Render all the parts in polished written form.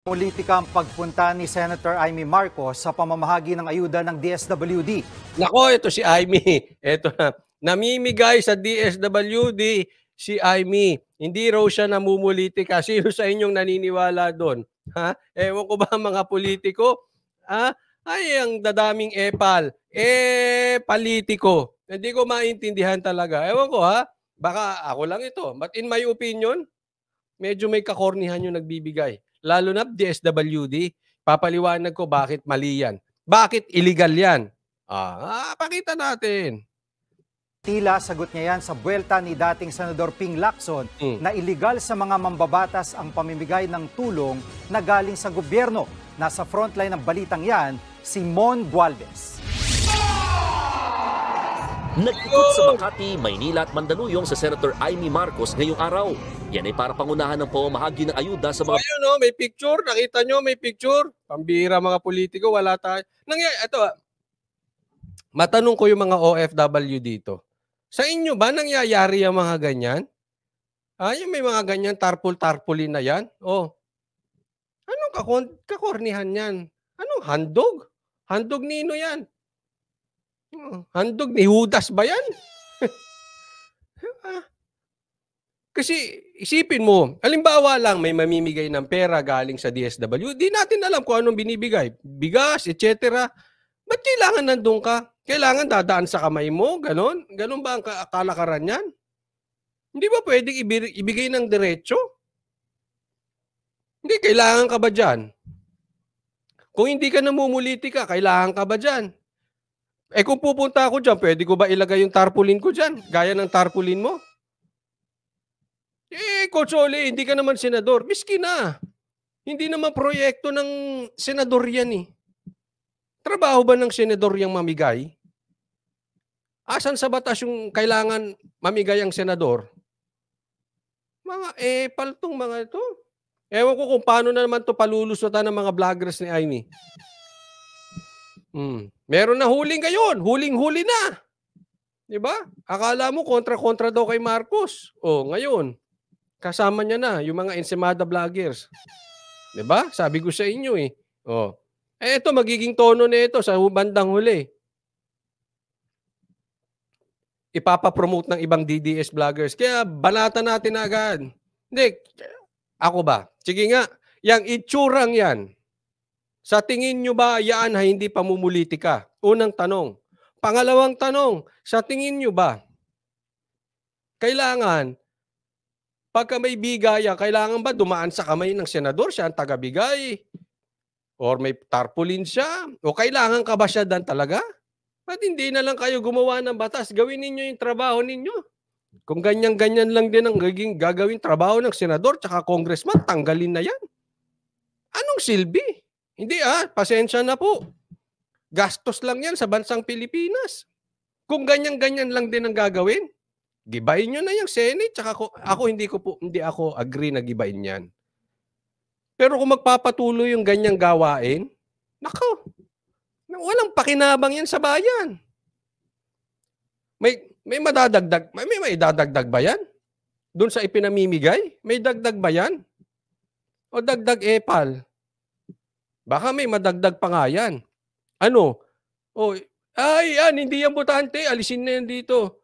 Politika ang pagpunta ni Senator Amy Marcos sa pamamahagi ng ayuda ng DSWD. Nako, ito si Amy. Ito na. Namimigay sa DSWD si Amy. Hindi raw siya namumulitika. Sino sa inyong naniniwala doon? Ha? Ewan ko ba mga politiko? Ha? Ay, ang dadaming epal. Politiko. Hindi ko maintindihan talaga. Ewan ko ha. Baka ako lang ito. But in my opinion, medyo may kakornihan yung nagbibigay. Lalo na DSWD. Papaliwanag ko bakit mali yan. Bakit illegal yan? Pakita natin. Tila sagot niya yan sa buwelta ni dating Senador Ping Lacson na iligal sa mga mambabatas ang pamimigay ng tulong na galing sa gobyerno. Nasa frontline ng balitang yan, si Mon Gualvez. Nag-ikot sa Makati, Maynila at Mandaluyong sa Senator Amy Marcos ngayong araw. Yan ay para pangunahan ng pamamahagi ng ayuda sa mga... Ayun, may picture. Nakita nyo, may picture. Pambira mga politiko, wala tayo. Ito, matanong ko yung mga OFW dito. Sa inyo ba nangyayari yung mga ganyan? Yung may mga ganyan tarpul-tarpulin na yan? Anong kakornihan yan? Anong handog? Handog nino yan? Handog ni Judas ba yan? Kasi isipin mo, halimbawa lang may mamimigay ng pera galing sa DSW, di natin alam kung anong binibigay. Bigas, etc. Ba't kailangan nandun ka? Kailangan dadaan sa kamay mo? Ganon? Ganon ba ang kalakaran yan? Hindi ba pwedeng ibigay ng diretsyo? Hindi, kailangan ka ba dyan? Kung hindi ka namumuliti ka, kailangan ka ba dyan? Kung pupunta ako dyan, pwede ko ba ilagay yung tarpaulin ko dyan? Gaya ng tarpaulin mo? Coach Ole, hindi ka naman senador. Miski na. Hindi naman proyekto ng senador yan eh. Trabaho ba ng senador yung mamigay? Asan sa batas yung kailangan mamigay ang senador? Mga paltong mga ito. Ewan ko kung paano na naman ito palulusutan ng mga vloggers ni Amy. Meron na huling ngayon. Huling-huli na. Diba? Akala mo kontra-kontra daw kay Marcos. Ngayon. Kasama niya na yung mga Ensenada vloggers. Diba? Sabi ko sa inyo eh. Ito magiging tono na ito sa bandang huli. Ipapapromote ng ibang DDS vloggers. Kaya banatan natin agad. Hindi. Ako ba? Sige nga. Yang itsurang yan. Sa tingin nyo ba yan ay hindi pamumulitika? Unang tanong. Pangalawang tanong. Sa tingin nyo ba kailangan pagka may bigaya, kailangan ba dumaan sa kamay ng senador siya ang tagabigay? Or may tarpaulin siya? O kailangan ka ba siya dan talaga? Ba't hindi na lang kayo gumawa ng batas? Gawin ninyo yung trabaho ninyo. Kung ganyan-ganyan lang din ang gagawin trabaho ng senador tsaka congressman, tanggalin na yan. Anong silbi? Hindi pasensya na po. Gastos lang yan sa bansang Pilipinas. Kung ganyan-ganyan lang din ang gagawin, gibayin nyo na yung Senate. Tsaka hindi ako agree na gibayin yan. Pero kung magpapatuloy yung ganyang gawain, nako, walang pakinabang yan sa bayan. May madadagdag, may dadagdag ba yan? Doon sa ipinamimigay? May dagdag ba yan? O dagdag epal? Baka may madagdag pa nga yan. Ano? Hindi yan botante. Alisin na yan dito.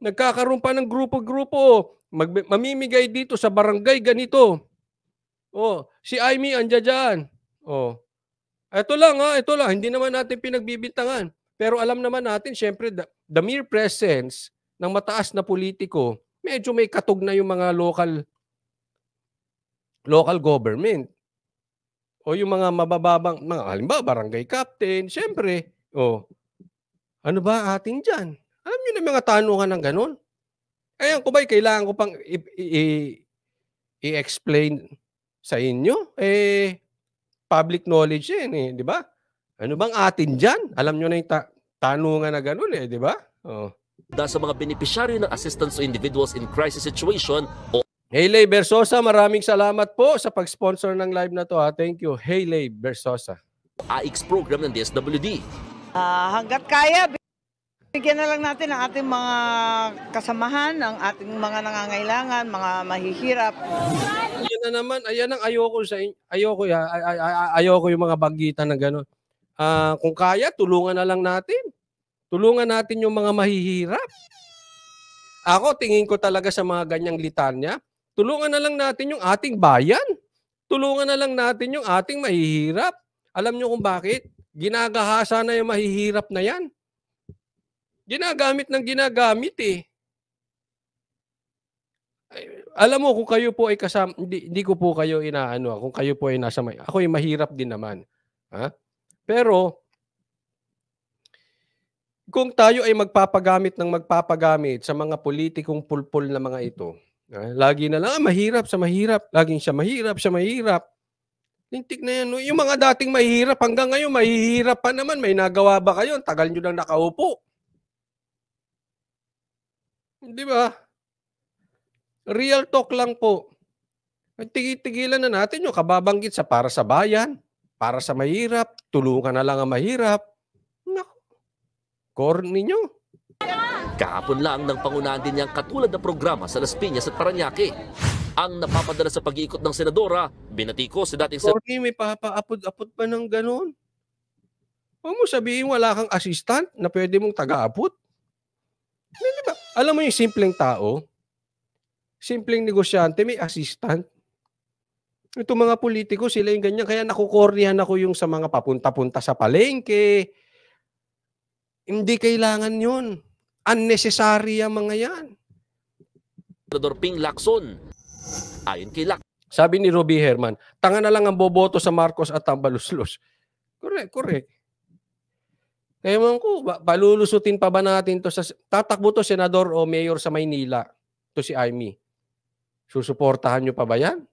Nagkakaroon pa ng grupo-grupo. Mamimigay dito sa barangay ganito. Si Amy andyan dyan. Ito lang. Hindi naman natin pinagbibintangan. Pero alam naman natin, syempre, the mere presence ng mataas na politiko, medyo may katog na yung mga local government. O yung mga mabababang, halimbawa, barangay captain, syempre, ano ba atin dyan? Alam nyo na mga tanungan ng ganun? Ayan ko ba, kailangan ko pang i-explain sa inyo? Public knowledge yan di ba? Ano bang atin dyan? Alam nyo na yung tanungan na ganun di ba? Sa mga benepisyaryo ng assistance to individuals in crisis situation o Hayley Bersosa, maraming salamat po sa pag-sponsor ng live na to. Thank you, Hayley Bersosa. AIX program ng DSWD. Hanggat kaya, bigyan na lang natin ang ating mga kasamahan, ang ating mga nangangailangan, mga mahihirap. Yan na naman. Ayan ang ayoko sa ayoko yung mga bagitan na gano'n. Kung kaya, tulungan na lang natin. Tulungan natin yung mga mahihirap. Ako, tingin ko talaga sa mga ganyang litanya, tulungan na lang natin yung ating bayan. Tulungan na lang natin yung ating mahihirap. Alam nyo kung bakit? Ginagahasa na yung mahihirap na yan. Ginagamit ng ginagamit eh. Alam mo, kung kayo po ay kasama, hindi ko po kayo inaano, kung kayo po ay nasa may, ako ay mahirap din naman. Ha? Pero, kung tayo ay magpapagamit sa mga politikong pulpul na mga ito, lagi na lang, mahirap sa mahirap, laging siya mahirap. Lintik na yan. No? Yung mga dating mahirap, hanggang ngayon, mahihirap pa naman. May nagawa ba kayo? Tagal nyo lang nakaupo. Di ba? Real talk lang po. Tigil-tigilan na natin yung kababanggit sa para sa bayan, para sa mahirap, tulungan na lang ang mahirap. Naku, corny nyo. Kahapon lang nang pangunahan din niyang katulad na programa sa Las Piñas at Parañaque. Ang napapadala sa pag-iikot ng senadora, binatiko si dating Corny, may papaapod-apod pa ng ganun. Huwag mo sabihin wala kang assistant na pwede mong taga-apod. Diba? Alam mo yung simpleng tao, simpleng negosyante, may assistant. Ito mga politiko, sila yung ganyan. Kaya nakukornihan ako yung sa mga papunta-punta sa palengke. Hindi kailangan yun. Unnecessary ang mga yan. Senador Ping Lacson. Ayon kay Lacson, Sabi ni Robbie Herman, tanga na lang ang boboto sa Marcos at Tambaluslos. Correct. Ewan ko, palulusutin pa ba natin to sa tatakbo to senador o mayor sa Maynila? To si Amy. Susuportahan nyo pa ba yan?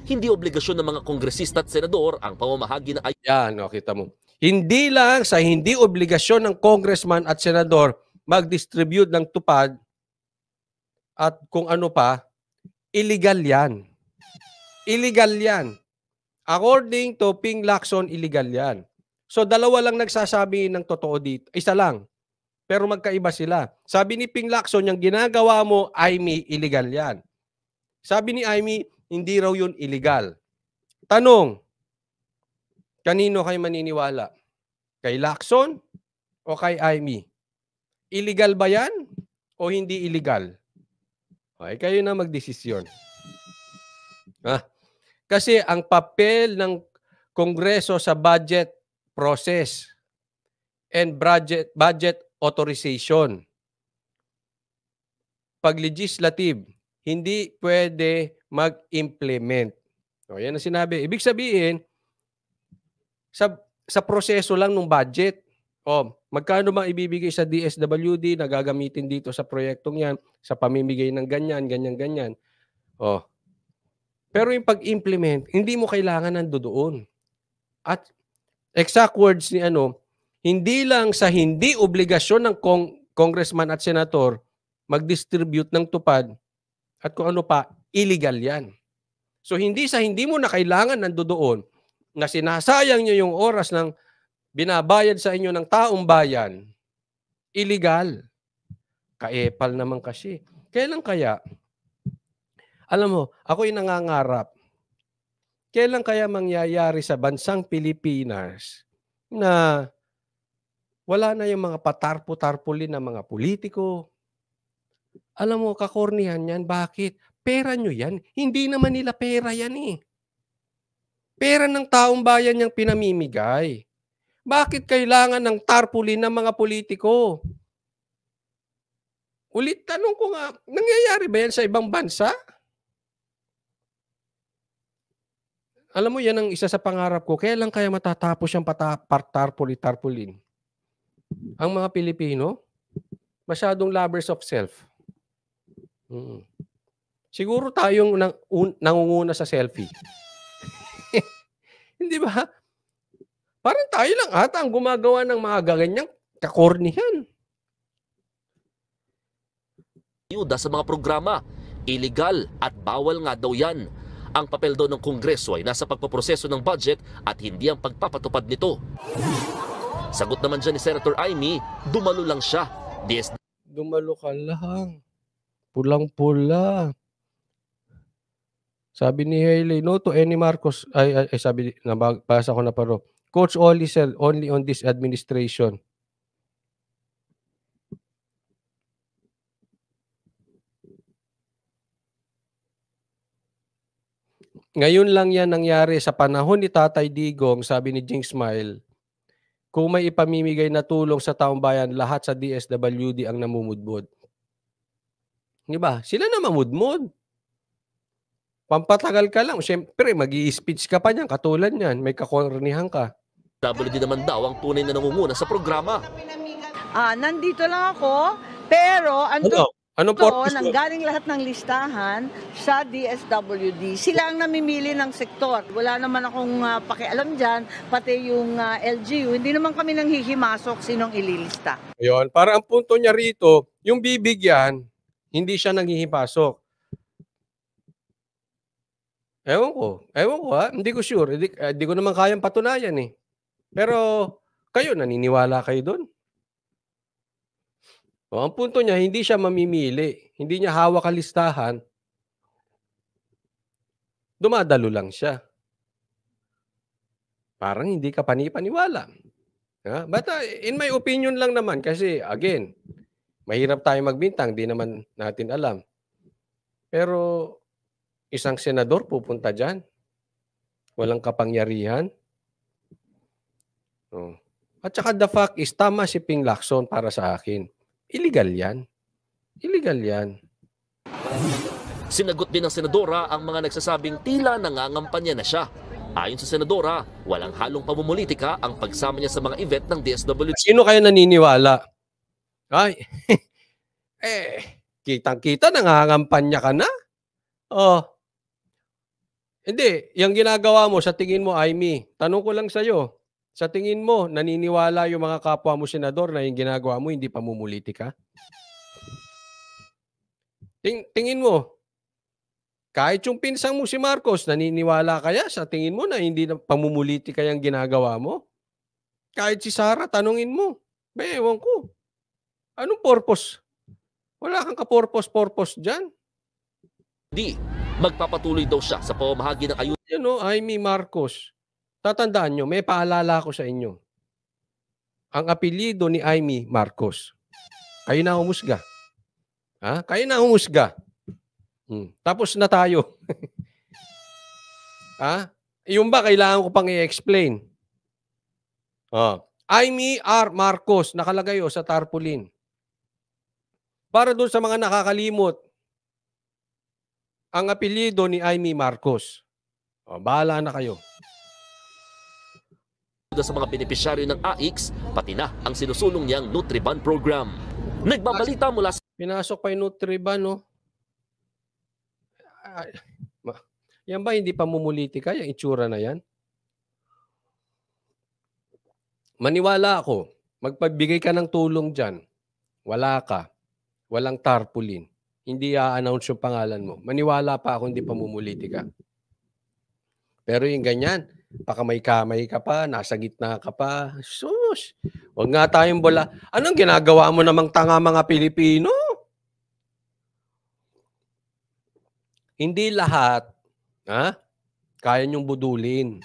hindi obligasyon ng mga kongresista at senador ang pamamahagi ng Yan, kita mo. Hindi lang sa hindi obligasyon ng congressman at senador mag-distribute ng tupad at kung ano pa, illegal yan. Illegal yan. According to Ping Lacson, illegal yan. So dalawa lang nagsasabi ng totoo dito. Isa lang. Pero magkaiba sila. Sabi ni Ping Lacson, yung ginagawa mo, Amy, illegal yan. Sabi ni Amy, hindi raw yun illegal. Tanong, kanino kayo maniniwala? Kay Lacson o kay Amy? Illegal ba yan o hindi illegal? Okay, kayo na magdesisyon. Kasi ang papel ng Kongreso sa budget process and budget authorization, pag legislative, hindi pwede mag-implement. O, yan ang sinabi. Ibig sabihin, sa proseso lang ng budget, magkano bang ibibigay sa DSWD na gagamitin dito sa proyektong yan, sa pamimigay ng ganyan. Pero yung pag-implement, hindi mo kailangan ng doon. At exact words ni hindi lang sa hindi obligasyon ng congressman at senator mag-distribute ng tupad at kung ano pa, illegal yan. So hindi mo na kailangan ng doon na sinasayang nyo yung oras ng binabayad sa inyo ng taong bayan, illegal. Kaepal naman kasi. Kailan kaya? Alam mo, ako'y nangangarap. Kailan kaya mangyayari sa bansang Pilipinas na wala na yung mga patarpo-tarpulin na mga politiko? Alam mo, kakornihan yan. Bakit? Pera nyo yan. Hindi naman nila pera yan eh. Pera ng taong bayan yung pinamimigay. Bakit kailangan ng tarpulin ng mga politiko? Ulit, tanong ko nga, nangyayari ba yan sa ibang bansa? Alam mo, yan ang isa sa pangarap ko. Kailan kaya matatapos yung tarpulin? Ang mga Pilipino, masyadong lovers of self. Siguro tayong nangunguna sa selfie. Hindi ba? Parang tayo lang ata ang gumagawa ng mga ganyang kakornihan. ayuda sa mga programa. Illegal at bawal nga daw yan. Ang papel daw ng Kongreso ay nasa pagpaproseso ng budget at hindi ang pagpapatupad nito. Sagot naman dyan ni Senator Amy, dumalo lang siya. Dumalo ka lang. Pulang-pula. Sabi ni Hailey, no to any Marcos. Ay sabi, nabasa ko na paro. Coach Oli said, only on this administration. Ngayon lang yan nangyari sa panahon ni Tatay Digong, sabi ni Jing Smile, kung may ipamimigay na tulong sa taong bayan, lahat sa DSWD ang namumudmod. Di ba? Sila na mamudmod. Pampatagal ka lang. Siyempre, mag-i-speech ka pa niyan. Katulad niyan. May kakornihan ka. WD naman daw ang tunay na nangunguna sa programa. Nandito lang ako, pero Anong purpose mo? nanggaling lahat ng listahan sa DSWD. Sila ang namimili ng sektor. Wala naman akong pakialam dyan, pati yung LGU. Hindi naman kami nang hihimasok sinong ililista. Ayun. Para ang punto niya rito, yung bibigyan, hindi siya nanghihipasok. Ewan ko ha. Hindi ko sure. Hindi ko naman kayang patunayan eh. Pero kayo, naniniwala kayo doon? O, ang punto niya, hindi siya mamimili. Hindi niya hawak ang listahan. Dumadalo lang siya. Parang hindi ka panipaniwala. But in my opinion lang naman, kasi again, mahirap tayo magbintang, di naman natin alam. Pero isang senador pupunta dyan. Walang kapangyarihan. At saka the fact is, tama si Ping Lacson para sa akin. Illegal yan. Illegal yan. Sinagot din ng senadora ang mga nagsasabing tila nangangampanya na siya. Ayon sa senadora, walang halong pamumulitika ang pagsama niya sa mga event ng DSWD. Sino kaya naniniwala? Ay, kitang-kita nangangampanya ka na? Hindi, yung ginagawa mo, sa tingin mo, Aimee, tanong ko lang sa'yo, sa tingin mo, naniniwala yung mga kapwa mo senador na yung ginagawa mo, hindi pamumulitika? Tingin mo, kahit yung pinsang mo si Marcos, naniniwala kaya sa tingin mo na hindi na pamumulitika yung ginagawa mo? Kahit si Sara, tanungin mo. Ewan ko. Anong purpose? Wala kang ka-purpose dyan. Di, magpapatuloy daw siya sa pamamahagi ng ayuda. Aimee Marcos. Tatandaan nyo, may paalala ko sa inyo. Ang apelyido ni Aimee Marcos. Kayo na humusga. Kayo na humusga. Tapos na tayo. Yung ba kailangan ko pang i-explain? Aimee R. Marcos, nakalagay sa tarpaulin. Para doon sa mga nakakalimot, ang apelyido ni Aimee Marcos. Bahala na kayo. Sa mga benepisyaryo ng AIX, pati na ang sinusulong niyang Nutriban program. Nagbabalita mula sa... Pinasok pa yung Nutriban, no? Yan ba hindi pamumulitika? Yung itsura na yan? Maniwala ako, magpagbigay ka ng tulong dyan, wala ka, walang tarpaulin, hindi i-announce yung pangalan mo. Maniwala pa ako, hindi pamumulitika. Pero yung ganyan, pakamay-kamay ka pa, nasa gitna ka pa, sus, wag nga tayong bola. Anong ginagawa mo namang tanga mga Pilipino? Hindi lahat, kaya niyong budulin.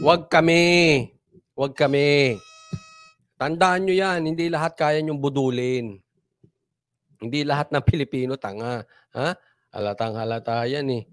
Wag kami. Tandaan nyo yan, hindi lahat kaya niyong budulin. Hindi lahat ng Pilipino tanga. Halatang halata yan eh.